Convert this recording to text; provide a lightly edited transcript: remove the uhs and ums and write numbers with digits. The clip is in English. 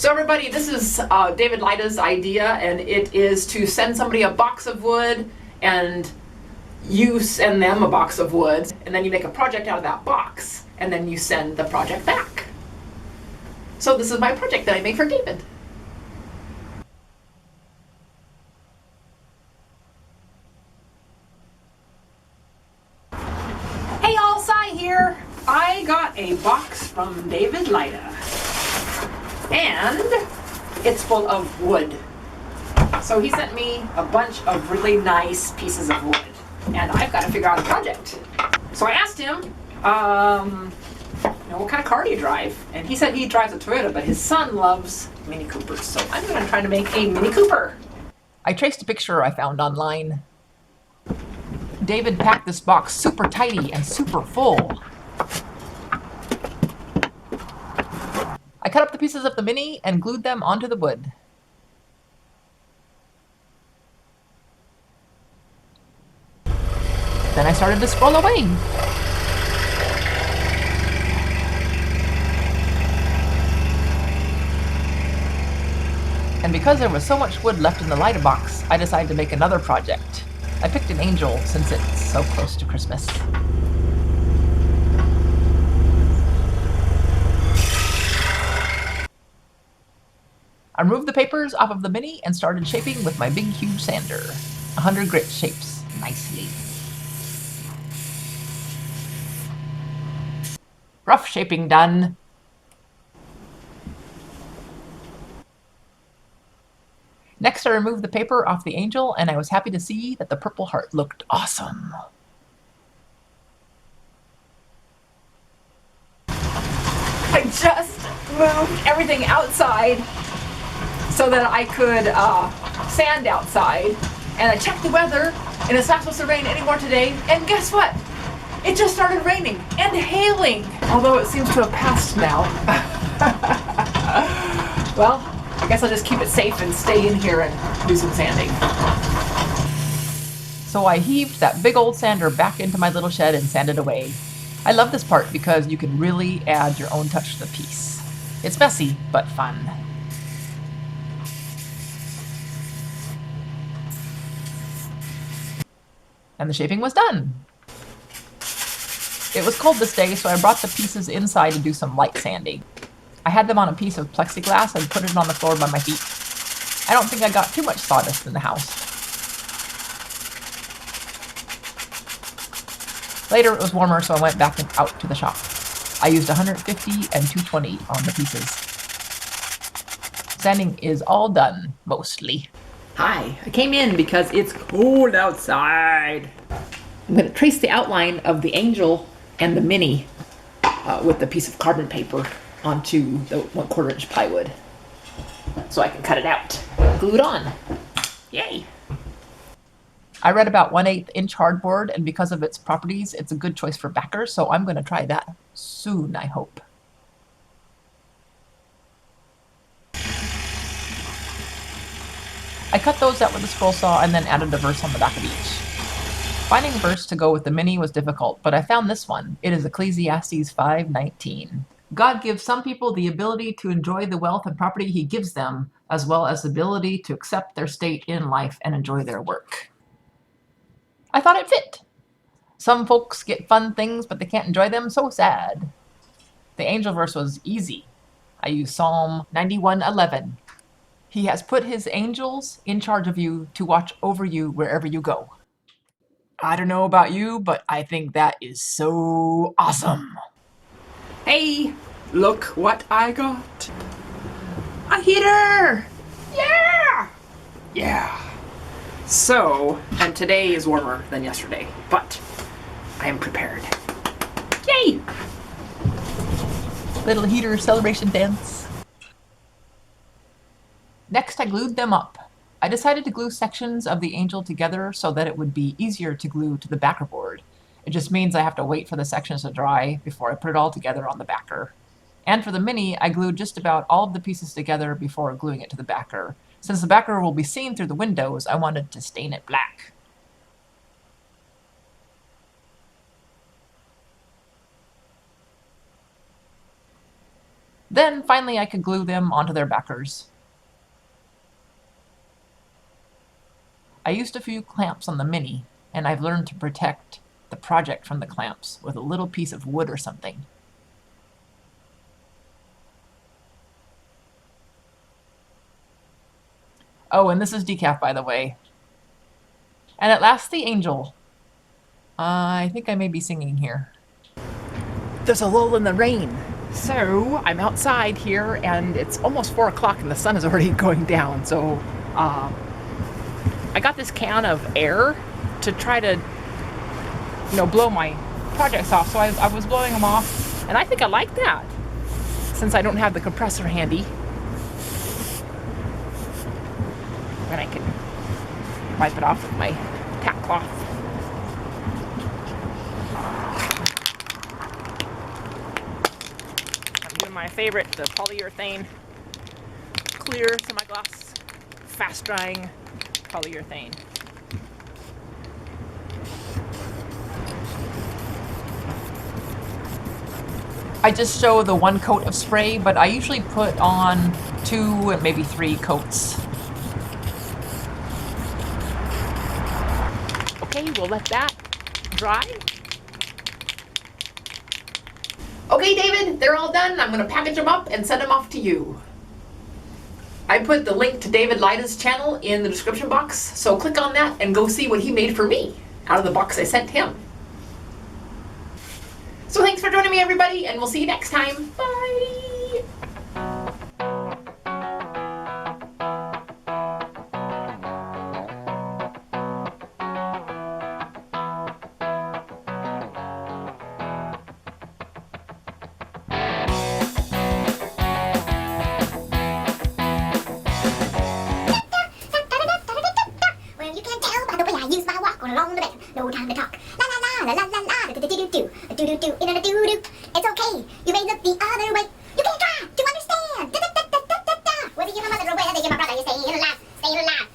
So everybody, this is David Lyda's idea, and it is to send somebody a box of wood, and you send them a box of wood, and then you make a project out of that box, and then you send the project back. So this is my project that I made for David. Hey all, Cy here. I got a box from David Lyda, and it's full of wood. So he sent me a bunch of really nice pieces of wood, and I've got to figure out a project. So I asked him, what kind of car do you drive? And he said he drives a Toyota, but his son loves Mini Coopers. So I'm going to try to make a Mini Cooper. I traced a picture I found online. David packed this box super tidy and super full. I cut up the pieces of the Mini and glued them onto the wood. Then I started to scroll away. And because there was so much wood left in the Lyda box, I decided to make another project. I picked an angel since it's so close to Christmas. I removed the papers off of the Mini and started shaping with my big huge sander. 100 grit shapes nicely. Rough shaping done. Next, I removed the paper off the angel, and I was happy to see that the purple heart looked awesome. I just moved everything outside so that I could sand outside, and I checked the weather, and it's not supposed to rain anymore today, and guess what? It just started raining and hailing, although it seems to have passed now. Well, I guess I'll just keep it safe and stay in here and do some sanding. So I heaved that big old sander back into my little shed and sanded away. I love this part because you can really add your own touch to the piece. It's messy, but fun. And the shaping was done. It was cold this day, so I brought the pieces inside to do some light sanding. I had them on a piece of plexiglass and put it on the floor by my feet. I don't think I got too much sawdust in the house. Later it was warmer, so I went back out to the shop. I used 150 and 220 on the pieces. Sanding is all done, mostly. Hi, I came in because it's cold outside. I'm going to trace the outline of the angel and the Mini with the piece of carbon paper onto the 1/4 inch plywood so I can cut it out. Glue it on. Yay! I read about 1/8 inch hardboard, and because of its properties, it's a good choice for backers, so I'm going to try that soon, I hope. I cut those out with a scroll saw and then added a verse on the back of each. Finding a verse to go with the Mini was difficult, but I found this one. It is Ecclesiastes 5:19. God gives some people the ability to enjoy the wealth and property he gives them, as well as the ability to accept their state in life and enjoy their work. I thought it fit. Some folks get fun things, but they can't enjoy them, so sad. The angel verse was easy. I used Psalm 91:11. He has put his angels in charge of you to watch over you wherever you go. I don't know about you, but I think that is so awesome. Hey, look what I got. A heater! Yeah! Yeah. So, and today is warmer than yesterday, but I am prepared. Yay! Little heater celebration dance. Next, I glued them up. I decided to glue sections of the angel together so that it would be easier to glue to the backer board. It just means I have to wait for the sections to dry before I put it all together on the backer. And for the Mini, I glued just about all of the pieces together before gluing it to the backer. Since the backer will be seen through the windows, I wanted to stain it black. Then finally I could glue them onto their backers. I used a few clamps on the Mini, and I've learned to protect the project from the clamps with a little piece of wood or something. Oh, and this is decaf, by the way. And at last, the angel. I think I may be singing here. There's a lull in the rain. So I'm outside here, and it's almost 4 o'clock, and the sun is already going down. So I got this can of air to try to, blow my projects off. So I was blowing them off, and I think I like that, since I don't have the compressor handy. And I can wipe it off with my tack cloth. I'm doing my favorite, the polyurethane clear semi-gloss, fast drying polyurethane. I just show the 1 coat of spray, but I usually put on 2, maybe 3 coats. Okay, we'll let that dry. Okay, David, they're all done. I'm going to package them up and send them off to you. I put the link to David Lyda's channel in the description box, so click on that and go see what he made for me out of the box I sent him. So thanks for joining me, everybody, and we'll see you next time. Bye! Along the bed, no time to talk. La la la la la la la, do do do do do do do do do do. It's okay, you may look the other way. You can try to understand. Da da da da da da. Whether you're my mother or whether you're my brother, you're staying alive, staying alive.